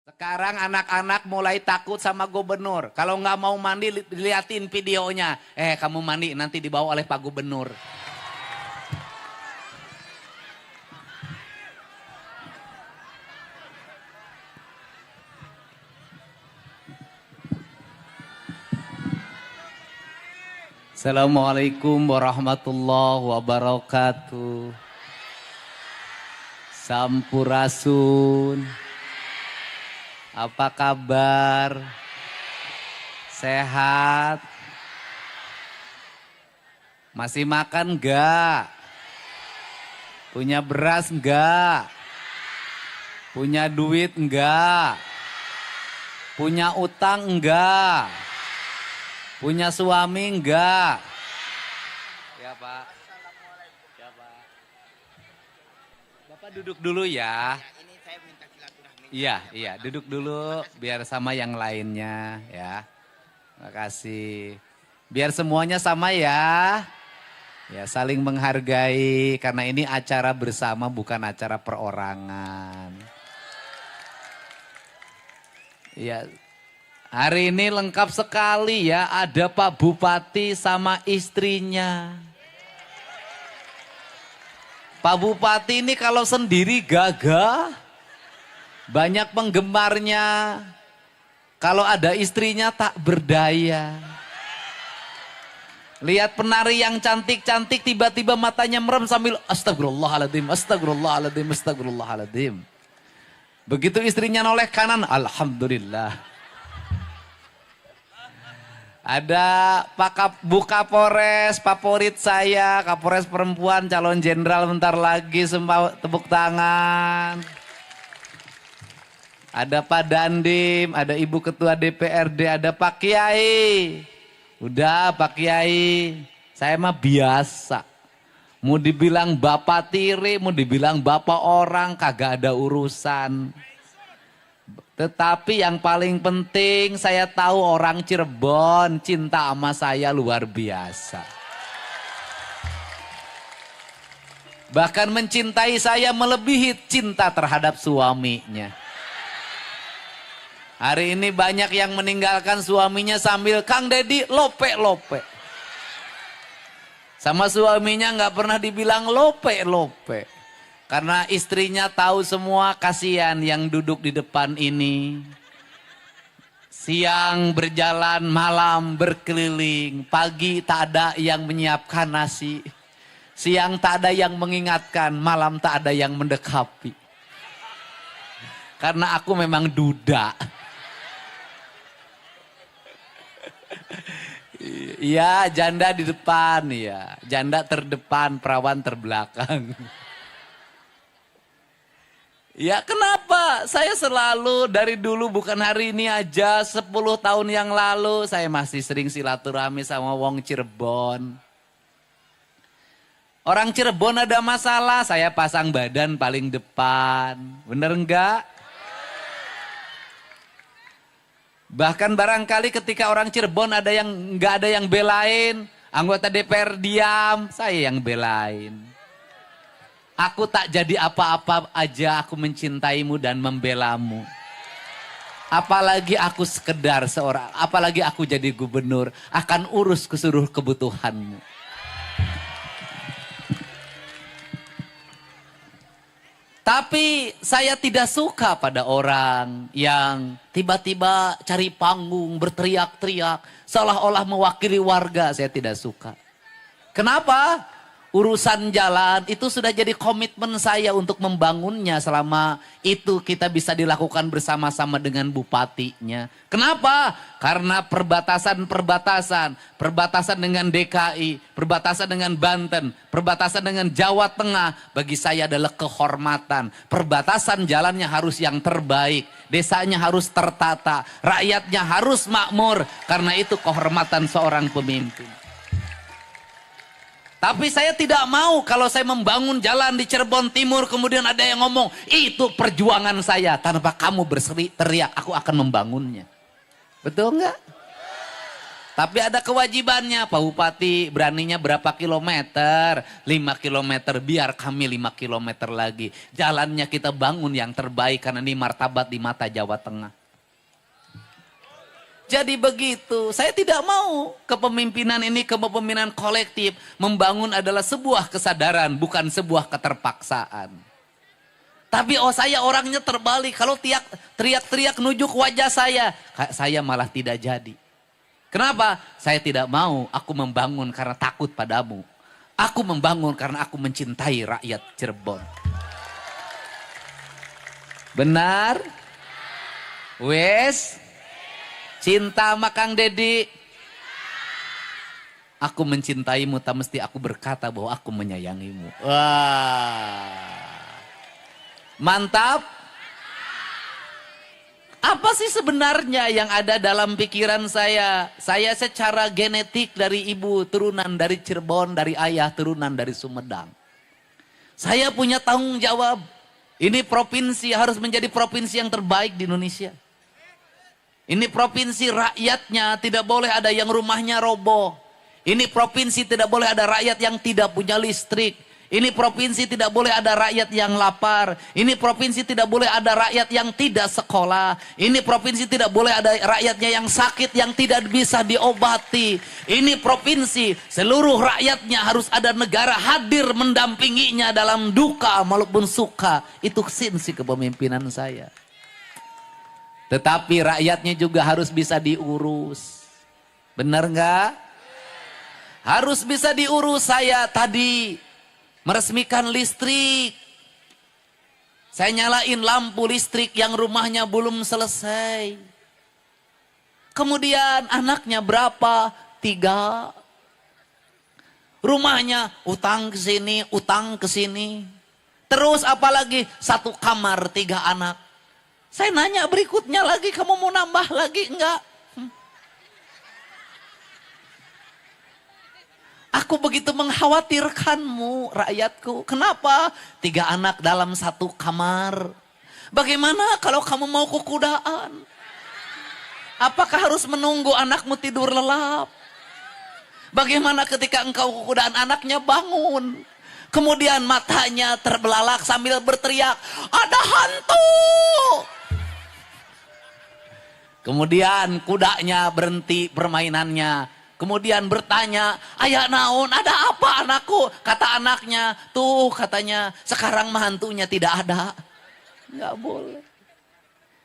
Sekarang anak-anak mulai takut sama gubernur. Kalau nggak mau mandi, diliatin videonya. Kamu mandi nanti dibawa oleh Pak Gubernur. Assalamualaikum warahmatullahi wabarakatuh. Sampurasun. Apa kabar? Sehat? Masih makan enggak? Punya beras enggak? Punya duit enggak? Punya utang enggak? Punya suami enggak? Ya Pak. Ya Pak. Bapak duduk dulu ya. Ini saya minta silaturahmi. Iya, duduk dulu biar sama yang lainnya ya. Terima kasih. Biar semuanya sama ya. Ya, saling menghargai karena ini acara bersama bukan acara perorangan. Ya. Hari ini lengkap sekali ya, ada Pak Bupati sama istrinya. Pak Bupati ini kalau sendiri gagah, banyak penggemarnya. Kalau ada istrinya tak berdaya. Lihat penari yang cantik-cantik tiba-tiba matanya merem sambil astagfirullahaladzim, astagfirullahaladzim, astagfirullahaladzim. Begitu istrinya noleh kanan, alhamdulillah. Ada Bu Kapolres favorit saya, Kapolres perempuan calon jenderal bentar lagi, tepuk tangan. Ada Pak Dandim, ada Ibu Ketua DPRD, ada Pak Kiai. Udah Pak Kiai, saya mah biasa. Mau dibilang bapak tiri, mau dibilang bapak orang, kagak ada urusan. Tetapi yang paling penting saya tahu orang Cirebon cinta sama saya luar biasa. Bahkan mencintai saya melebihi cinta terhadap suaminya. Hari ini banyak yang meninggalkan suaminya sambil Kang Dedi lope-lope. Sama suaminya nggak pernah dibilang lope-lope. Karena istrinya tahu semua, kasihan yang duduk di depan ini. Siang berjalan, malam berkeliling. Pagi tak ada yang menyiapkan nasi. Siang tak ada yang mengingatkan, malam tak ada yang mendekapi. Karena aku memang duda. Iya, janda di depan ya. Janda terdepan, perawan terbelakang. Ya kenapa? Saya selalu dari dulu bukan hari ini aja 10 tahun yang lalu saya masih sering silaturahmi sama wong Cirebon. Orang Cirebon ada masalah, saya pasang badan paling depan. Bener enggak? Bahkan barangkali ketika orang Cirebon ada yang enggak ada yang belain, anggota DPR diam, saya yang belain. Aku tak jadi apa-apa aja, aku mencintaimu dan membelamu. Apalagi aku sekedar seorang, apalagi aku jadi gubernur, akan urus ke seluruh kebutuhanmu. Tapi saya tidak suka pada orang yang tiba-tiba cari panggung, berteriak-teriak, seolah-olah mewakili warga, saya tidak suka. Kenapa? Urusan jalan itu sudah jadi komitmen saya untuk membangunnya selama itu kita bisa dilakukan bersama-sama dengan bupatinya. Kenapa? Karena perbatasan dengan DKI, perbatasan dengan Banten, perbatasan dengan Jawa Tengah bagi saya adalah kehormatan. Perbatasan jalannya harus yang terbaik, desanya harus tertata, rakyatnya harus makmur, karena itu kehormatan seorang pemimpin. Tapi saya tidak mau kalau saya membangun jalan di Cirebon Timur kemudian ada yang ngomong itu perjuangan saya, tanpa kamu teriak aku akan membangunnya. Betul enggak? Tapi ada kewajibannya, Pak Bupati beraninya berapa kilometer? 5 kilometer, biar kami 5 kilometer lagi. Jalannya kita bangun yang terbaik karena ini martabat di mata Jawa Tengah. Jadi begitu, saya tidak mau kepemimpinan ini, kepemimpinan kolektif. Membangun adalah sebuah kesadaran, bukan sebuah keterpaksaan. Tapi saya orangnya terbalik, kalau teriak-teriak nujuk wajah saya malah tidak jadi. Kenapa? Saya tidak mau, aku membangun karena takut padamu. Aku membangun karena aku mencintai rakyat Cirebon. Benar? Wes? Cinta sama Kang Dedi? Aku mencintaimu, tak mesti aku berkata bahwa aku menyayangimu. Wah. Mantap? Apa sih sebenarnya yang ada dalam pikiran saya? Saya secara genetik dari ibu turunan dari Cirebon, dari ayah turunan dari Sumedang. Saya punya tanggung jawab. Ini provinsi harus menjadi provinsi yang terbaik di Indonesia. Ini provinsi rakyatnya tidak boleh ada yang rumahnya roboh. Ini provinsi tidak boleh ada rakyat yang tidak punya listrik. Ini provinsi tidak boleh ada rakyat yang lapar. Ini provinsi tidak boleh ada rakyat yang tidak sekolah. Ini provinsi tidak boleh ada rakyatnya yang sakit, yang tidak bisa diobati. Ini provinsi seluruh rakyatnya harus ada negara hadir mendampinginya dalam duka maupun suka. Itu esensi kepemimpinan saya. Tetapi rakyatnya juga harus bisa diurus. Benar nggak? Harus bisa diurus. Saya tadi meresmikan listrik. Saya nyalain lampu listrik yang rumahnya belum selesai. Kemudian anaknya berapa? 3. Rumahnya utang ke sini, utang ke sini. Terus apalagi 1 kamar 3 anak. Saya nanya berikutnya lagi, kamu mau nambah lagi enggak? Aku begitu mengkhawatirkanmu, rakyatku. Kenapa? 3 anak dalam 1 kamar. Bagaimana kalau kamu mau kukudaan? Apakah harus menunggu anakmu tidur lelap? Bagaimana ketika engkau kukudaan anaknya bangun? Kemudian matanya terbelalak sambil berteriak, ada hantu! Kemudian kudanya berhenti permainannya. Kemudian bertanya, ayah naon, ada apa anakku? Kata anaknya, tuh katanya sekarang hantunya tidak ada. Nggak boleh.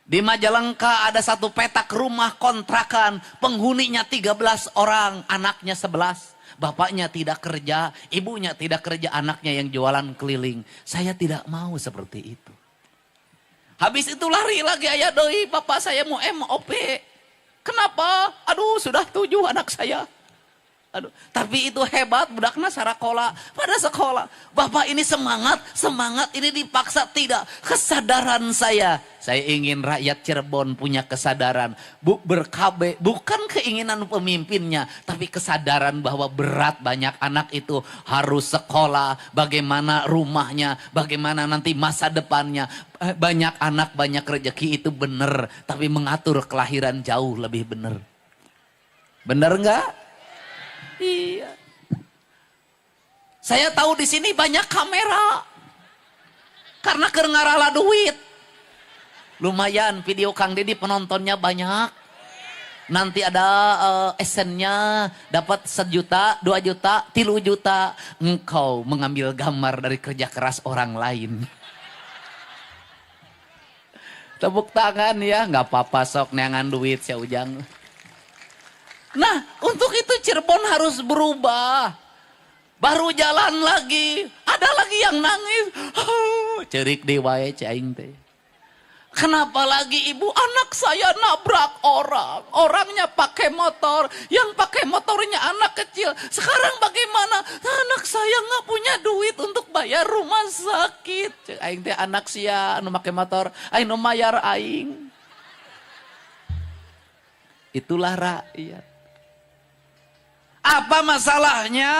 Di Majalengka ada 1 petak rumah kontrakan. Penghuninya 13 orang, anaknya 11. Bapaknya tidak kerja, ibunya tidak kerja, anaknya yang jualan keliling. Saya tidak mau seperti itu. Habis itu lari lagi, ayah doi, bapak saya mau MOP. Kenapa? Aduh, sudah 7 anak saya. Aduh, tapi itu hebat, budakna sarakola. Pada sekolah, bapak ini semangat ini dipaksa, tidak. Kesadaran saya ingin rakyat Cirebon punya kesadaran. Bukan keinginan pemimpinnya, tapi kesadaran bahwa berat banyak anak itu harus sekolah. Bagaimana rumahnya, bagaimana nanti masa depannya. Banyak anak, banyak rezeki itu benar. Tapi mengatur kelahiran jauh lebih benar. Benar enggak? Iya. Saya tahu di sini banyak kamera. Karena kerengarala duit. Lumayan video Kang Dedi penontonnya banyak. Nanti ada esennya dapat 1 juta, 2 juta, 3 juta. Engkau mengambil gambar dari kerja keras orang lain. Tepuk tangan ya, nggak apa-apa sok neangan duit saya ujang. Nah, untuk itu Cirebon harus berubah. Baru jalan lagi, ada lagi yang nangis. Cerik di wae cing teh. Kenapa lagi ibu? Anak saya nabrak orang. Orangnya pakai motor. Yang pakai motornya anak kecil. Sekarang bagaimana? Anak saya nggak punya duit untuk bayar rumah sakit. Aing teh anak sia anu pakai motor. Aing nu mayar aing. Itulah rakyat. Apa masalahnya?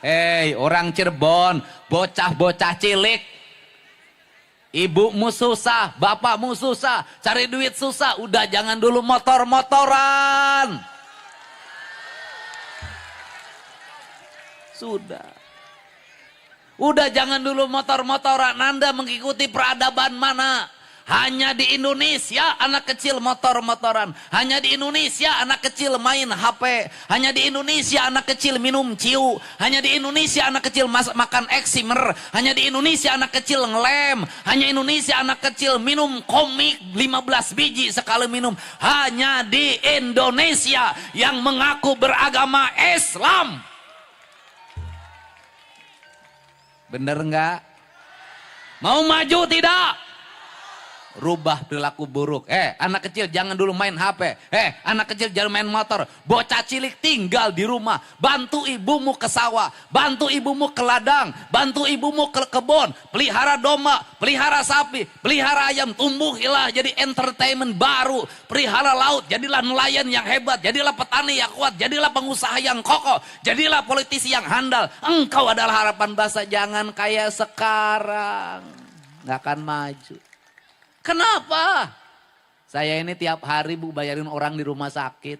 Hei orang Cirebon, bocah-bocah cilik. Ibumu susah, bapakmu susah, cari duit susah. Udah jangan dulu motor-motoran. Sudah. Udah jangan dulu motor-motoran. Anda mengikuti peradaban mana? Hanya di Indonesia anak kecil motor-motoran. Hanya di Indonesia anak kecil main HP. Hanya di Indonesia anak kecil minum ciu. Hanya di Indonesia anak kecil makan eksimer. Hanya di Indonesia anak kecil ngelem. Hanya Indonesia anak kecil minum komik 15 biji sekali minum. Hanya di Indonesia yang mengaku beragama Islam. Bener nggak? Mau maju tidak? Rubah perilaku buruk. Anak kecil jangan dulu main HP. Anak kecil jangan main motor. Bocah cilik tinggal di rumah. Bantu ibumu ke sawah. Bantu ibumu ke ladang. Bantu ibumu ke kebun. Pelihara domba. Pelihara sapi. Pelihara ayam. Tumbuhilah jadi entertainment baru. Pelihara laut. Jadilah nelayan yang hebat. Jadilah petani yang kuat. Jadilah pengusaha yang kokoh. Jadilah politisi yang handal. Engkau adalah harapan bangsa. Jangan kayak sekarang. Nggak akan maju. Kenapa? Saya ini tiap hari Bu bayarin orang di rumah sakit.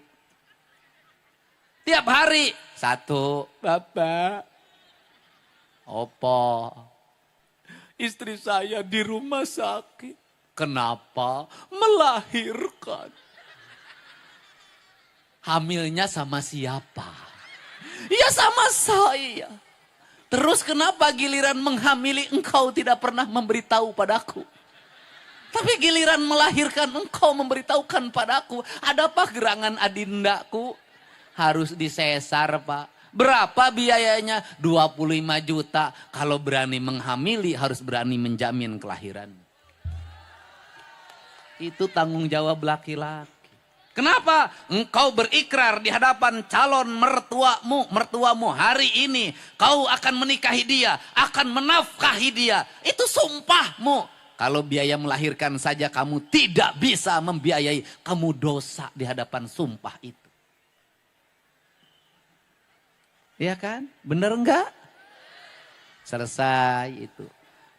Tiap hari. Satu, Bapak. Opo. Istri saya di rumah sakit. Kenapa? Melahirkan. Hamilnya sama siapa? Ya sama saya. Terus kenapa giliran menghamili engkau tidak pernah memberitahu padaku? Tapi giliran melahirkan engkau memberitahukan padaku. Adapah gerangan adindaku? Harus disesar Pak. Berapa biayanya? 25 juta. Kalau berani menghamili harus berani menjamin kelahiran. Itu tanggung jawab laki-laki. Kenapa? Engkau berikrar di hadapan calon mertuamu hari ini. Kau akan menikahi dia, akan menafkahi dia. Itu sumpahmu. Kalau biaya melahirkan saja kamu tidak bisa membiayai, kamu dosa di hadapan sumpah itu. Iya kan? Bener enggak? Selesai itu.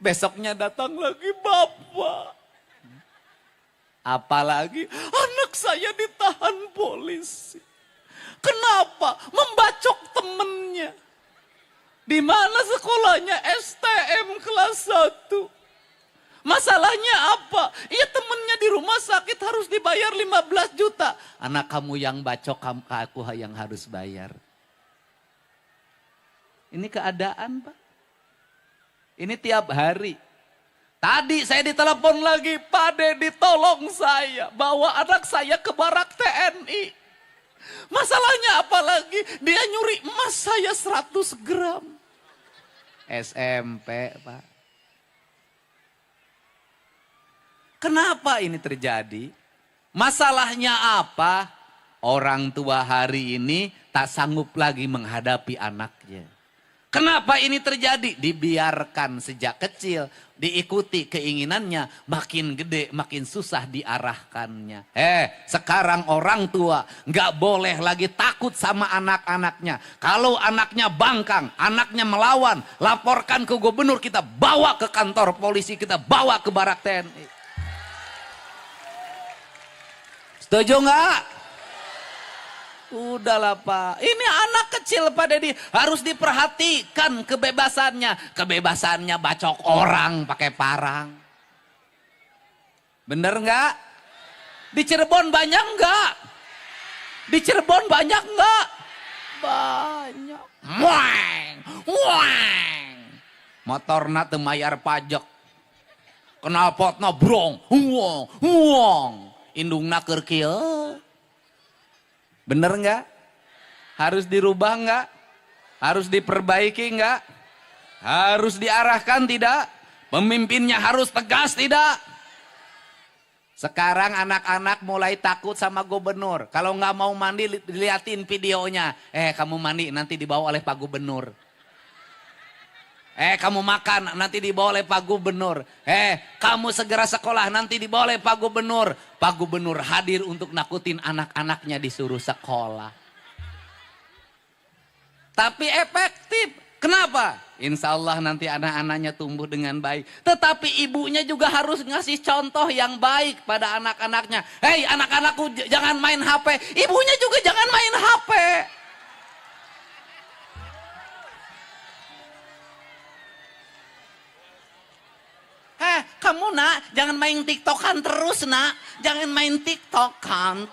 Besoknya datang lagi Bapak. Apalagi anak saya ditahan polisi. Kenapa? Membacok temennya. Di mana sekolahnya? STM kelas 1. Masalahnya apa? Iya temennya di rumah sakit harus dibayar 15 juta. Anak kamu yang bacok, aku yang harus bayar. Ini keadaan Pak. Ini tiap hari. Tadi saya ditelepon lagi, Pak Dedi tolong saya. Bawa anak saya ke barak TNI. Masalahnya apa lagi? Dia nyuri emas saya 100 gram. SMP Pak. Kenapa ini terjadi? Masalahnya apa? Orang tua hari ini tak sanggup lagi menghadapi anaknya. Kenapa ini terjadi? Dibiarkan sejak kecil, diikuti keinginannya, makin gede makin susah diarahkannya. Sekarang orang tua nggak boleh lagi takut sama anak-anaknya. Kalau anaknya bangkang, anaknya melawan, laporkan ke gubernur, kita bawa ke kantor polisi, kita bawa ke barak TNI. Setuju nggak? Udahlah Pak. Ini anak kecil Pak Dedi. Harus diperhatikan kebebasannya. Kebebasannya bacok orang pakai parang. Bener nggak? Di Cirebon banyak nggak? Di Cirebon banyak nggak? Banyak. Muang, muang. Motorna teu mayar pajak. Knalpotna brong, huang, huang. Indungna keur kieu. Bener nggak? Harus dirubah nggak? Harus diperbaiki nggak? Harus diarahkan tidak? Pemimpinnya harus tegas tidak? Sekarang anak-anak mulai takut sama gubernur. Kalau nggak mau mandi diliatin videonya. Kamu mandi nanti dibawa oleh Pak Gubernur. Kamu makan nanti dibawa oleh Pak Gubernur. Kamu segera sekolah nanti dibawa oleh Pak Gubernur. Pak Gubernur hadir untuk nakutin anak-anaknya disuruh sekolah. Tapi efektif. Kenapa? Insya Allah nanti anak-anaknya tumbuh dengan baik. Tetapi ibunya juga harus ngasih contoh yang baik pada anak-anaknya. Hei anak-anakku jangan main HP. Ibunya juga jangan main HP. Kamu nak, jangan main tiktokan terus nak. Jangan main tiktokan.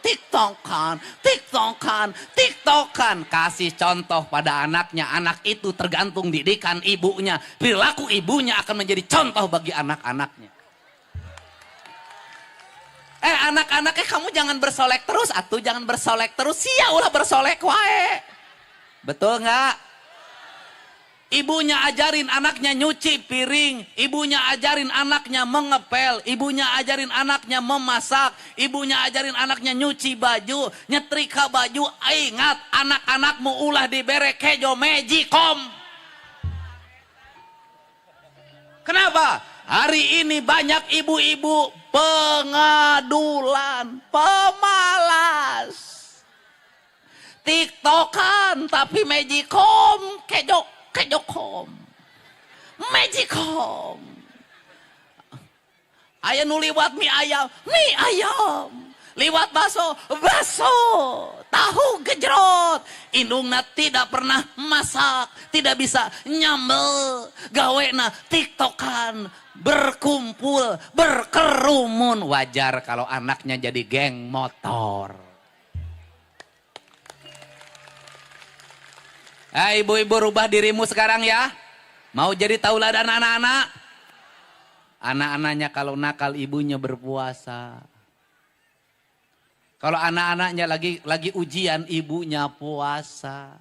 Kasih contoh pada anaknya. Anak itu tergantung didikan ibunya. Perilaku ibunya akan menjadi contoh bagi anak-anaknya. Anak-anaknya kamu jangan bersolek terus. Atuh jangan bersolek terus. Sia ulah bersolek wae. Betul nggak? Ibunya ajarin anaknya nyuci piring, ibunya ajarin anaknya mengepel, ibunya ajarin anaknya memasak, ibunya ajarin anaknya nyuci baju, nyetrika baju. Ingat, anak-anakmu ulah dibere kejo mejikom. Kenapa? Hari ini banyak ibu-ibu pengadulan, pemalas. Tiktokan tapi mejikom, kejokom, mejikom. Aya nu liwat mie ayam. Liwat baso, tahu gejrot. Indungna tidak pernah masak, tidak bisa nyambel. Gawena tiktokan, berkumpul, berkerumun. Wajar kalau anaknya jadi geng motor. Ibu-ibu rubah dirimu sekarang ya. Mau jadi tauladan anak-anak? Anak-anaknya kalau nakal ibunya berpuasa. Kalau anak-anaknya lagi ujian ibunya puasa.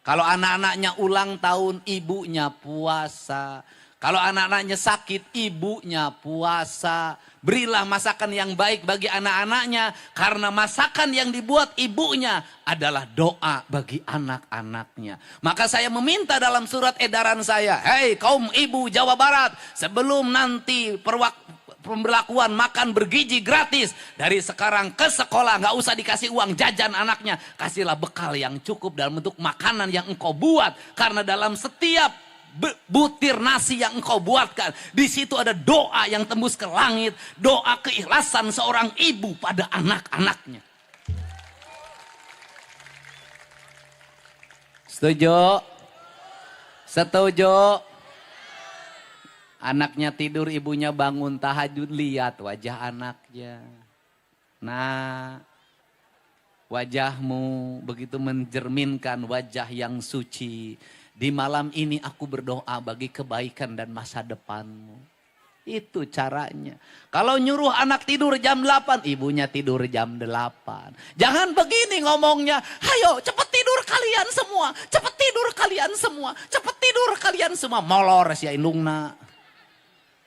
Kalau anak-anaknya ulang tahun ibunya puasa. Kalau anak-anaknya sakit ibunya puasa. Berilah masakan yang baik bagi anak-anaknya. Karena masakan yang dibuat ibunya adalah doa bagi anak-anaknya. Maka saya meminta dalam surat edaran saya. Hei kaum ibu Jawa Barat. Sebelum nanti pemberlakuan makan bergizi gratis. Dari sekarang ke sekolah gak usah dikasih uang jajan anaknya. Kasihlah bekal yang cukup dalam bentuk makanan yang engkau buat. Karena dalam setiap butir nasi yang engkau buatkan, di situ ada doa yang tembus ke langit, doa keikhlasan seorang ibu pada anak-anaknya. Setuju? Setuju? Anaknya tidur, ibunya bangun tahajud, lihat wajah anaknya. Nah, wajahmu begitu mencerminkan wajah yang suci. Di malam ini aku berdoa bagi kebaikan dan masa depanmu. Itu caranya. Kalau nyuruh anak tidur jam 8, ibunya tidur jam 8. Jangan begini ngomongnya. Hayo cepet tidur kalian semua. Cepet tidur kalian semua. Cepet tidur kalian semua. Molor si indungna.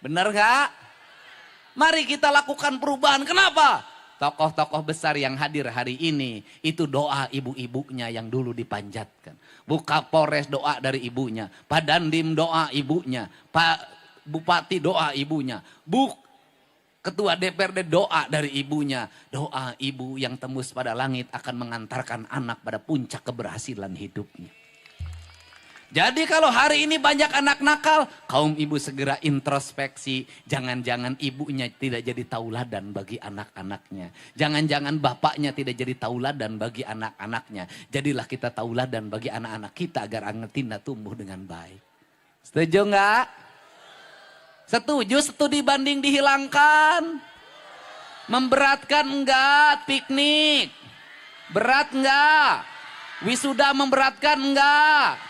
Benar gak? Mari kita lakukan perubahan. Kenapa? Tokoh-tokoh besar yang hadir hari ini. Itu doa ibu-ibunya yang dulu dipanjatkan. Buka Polres doa dari ibunya. Pak Dandim doa ibunya. Pak Bupati doa ibunya. Ketua DPRD doa dari ibunya. Doa ibu yang tembus pada langit akan mengantarkan anak pada puncak keberhasilan hidupnya. Jadi kalau hari ini banyak anak nakal, kaum ibu segera introspeksi. Jangan-jangan ibunya tidak jadi tauladan bagi anak-anaknya. Jangan-jangan bapaknya tidak jadi tauladan bagi anak-anaknya. Jadilah kita tauladan bagi anak-anak kita agar anak kita tumbuh dengan baik. Setuju nggak? Setuju studi banding dihilangkan? Memberatkan enggak piknik? Berat enggak? Wisuda memberatkan enggak?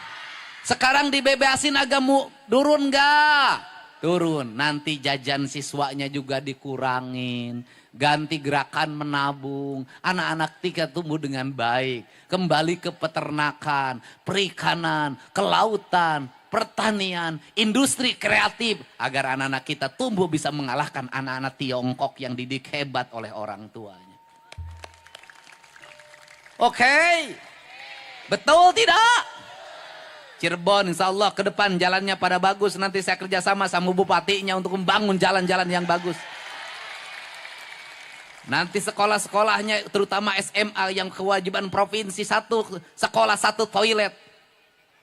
Sekarang dibebasin agak turun nggak? Turun. Nanti jajan siswanya juga dikurangin. Ganti gerakan menabung. Anak-anak kita tumbuh dengan baik. Kembali ke peternakan, perikanan, kelautan, pertanian, industri kreatif. Agar anak-anak kita tumbuh bisa mengalahkan anak-anak Tiongkok yang didik hebat oleh orang tuanya. Oke. Betul tidak? Cirebon insya Allah ke depan jalannya pada bagus. Nanti saya kerjasama sama bupatinya untuk membangun jalan-jalan yang bagus. Nanti sekolah-sekolahnya terutama SMA yang kewajiban provinsi satu sekolah satu toilet.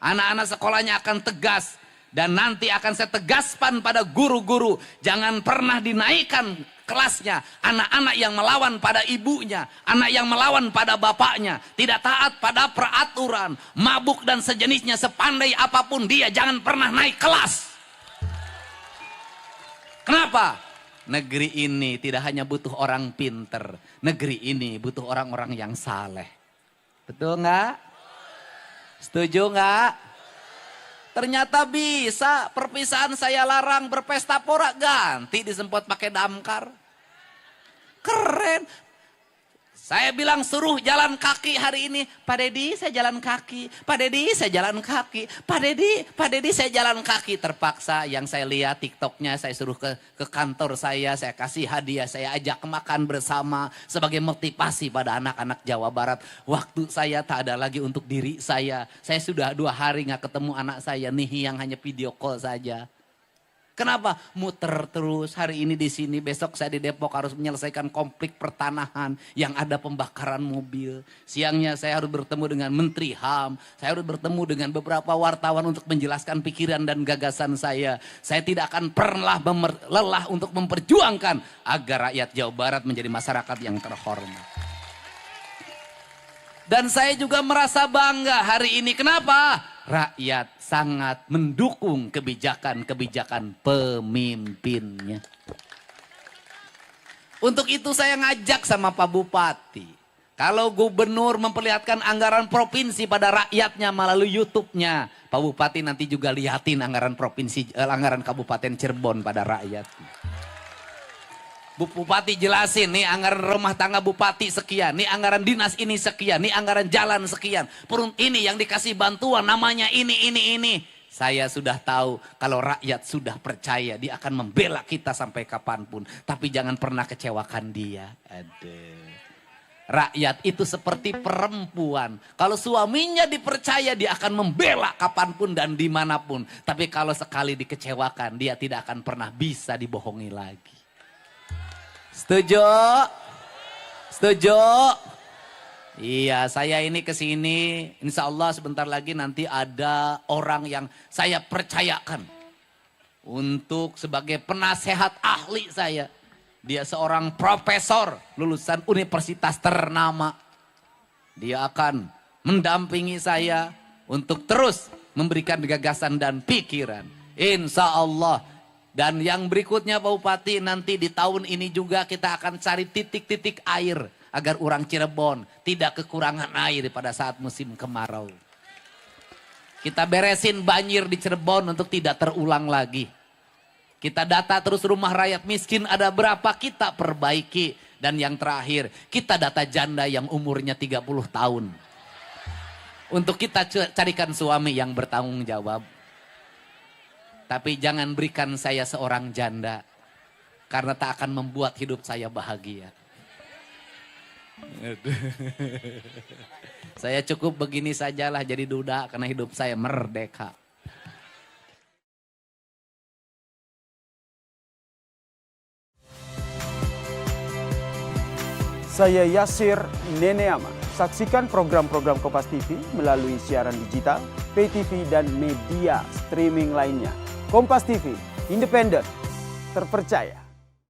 Anak-anak sekolahnya akan tegas. Dan nanti akan saya tegaskan pada guru-guru. Jangan pernah dinaikkan kelasnya. Anak-anak yang melawan pada ibunya. Anak yang melawan pada bapaknya. Tidak taat pada peraturan. Mabuk dan sejenisnya sepandai apapun dia. Jangan pernah naik kelas. Kenapa? negeri ini tidak hanya butuh orang pinter. Negeri ini butuh orang-orang yang saleh. Betul nggak? Setuju nggak? Ternyata bisa. Perpisahan saya larang berpesta pora, ganti disempot pakai damkar. Keren. Saya bilang suruh jalan kaki hari ini. Pak Deddy saya jalan kaki. Pak Deddy saya jalan kaki. Pak Deddy saya jalan kaki. Terpaksa yang saya lihat TikToknya saya suruh ke kantor saya kasih hadiah. Saya ajak makan bersama sebagai motivasi pada anak-anak Jawa Barat. Waktu saya tak ada lagi untuk diri saya. Saya sudah 2 hari gak ketemu anak saya nih yang hanya video call saja. Kenapa? Muter terus hari ini di sini, besok saya di Depok harus menyelesaikan konflik pertanahan yang ada pembakaran mobil. Siangnya saya harus bertemu dengan Menteri HAM, saya harus bertemu dengan beberapa wartawan untuk menjelaskan pikiran dan gagasan saya. Saya tidak akan pernah lelah untuk memperjuangkan agar rakyat Jawa Barat menjadi masyarakat yang terhormat. Dan saya juga merasa bangga hari ini. Kenapa? Rakyat sangat mendukung kebijakan-kebijakan pemimpinnya. Untuk itu saya ngajak sama Pak Bupati. Kalau gubernur memperlihatkan anggaran provinsi pada rakyatnya melalui YouTube-nya, Pak Bupati nanti juga lihatin anggaran anggaran Kabupaten Cirebon pada rakyatnya. Bupati jelasin, nih anggaran rumah tangga bupati sekian, nih anggaran dinas ini sekian, nih anggaran jalan sekian. Ini yang dikasih bantuan namanya ini. Saya sudah tahu kalau rakyat sudah percaya dia akan membela kita sampai kapanpun. Tapi jangan pernah kecewakan dia. Aduh. Rakyat itu seperti perempuan. Kalau suaminya dipercaya dia akan membela kapanpun dan dimanapun. Tapi kalau sekali dikecewakan dia tidak akan pernah bisa dibohongi lagi. Setuju? Setuju? Iya, saya ini kesini, insya Allah sebentar lagi nanti ada orang yang saya percayakan untuk sebagai penasehat ahli saya. Dia seorang profesor lulusan universitas ternama. Dia akan mendampingi saya untuk terus memberikan gagasan dan pikiran. Insya Allah. Dan yang berikutnya Pak Bupati, nanti di tahun ini juga kita akan cari titik-titik air agar orang Cirebon tidak kekurangan air pada saat musim kemarau. Kita beresin banjir di Cirebon untuk tidak terulang lagi. Kita data terus rumah rakyat miskin ada berapa kita perbaiki. Dan yang terakhir, kita data janda yang umurnya 30 tahun. Untuk kita carikan suami yang bertanggung jawab. Tapi jangan berikan saya seorang janda. Karena tak akan membuat hidup saya bahagia. Saya cukup begini sajalah jadi duda karena hidup saya merdeka. Saya Yasir Neneama. Saksikan program-program Kompas TV melalui siaran digital, pay TV, dan media streaming lainnya. Kompas TV, independen, terpercaya.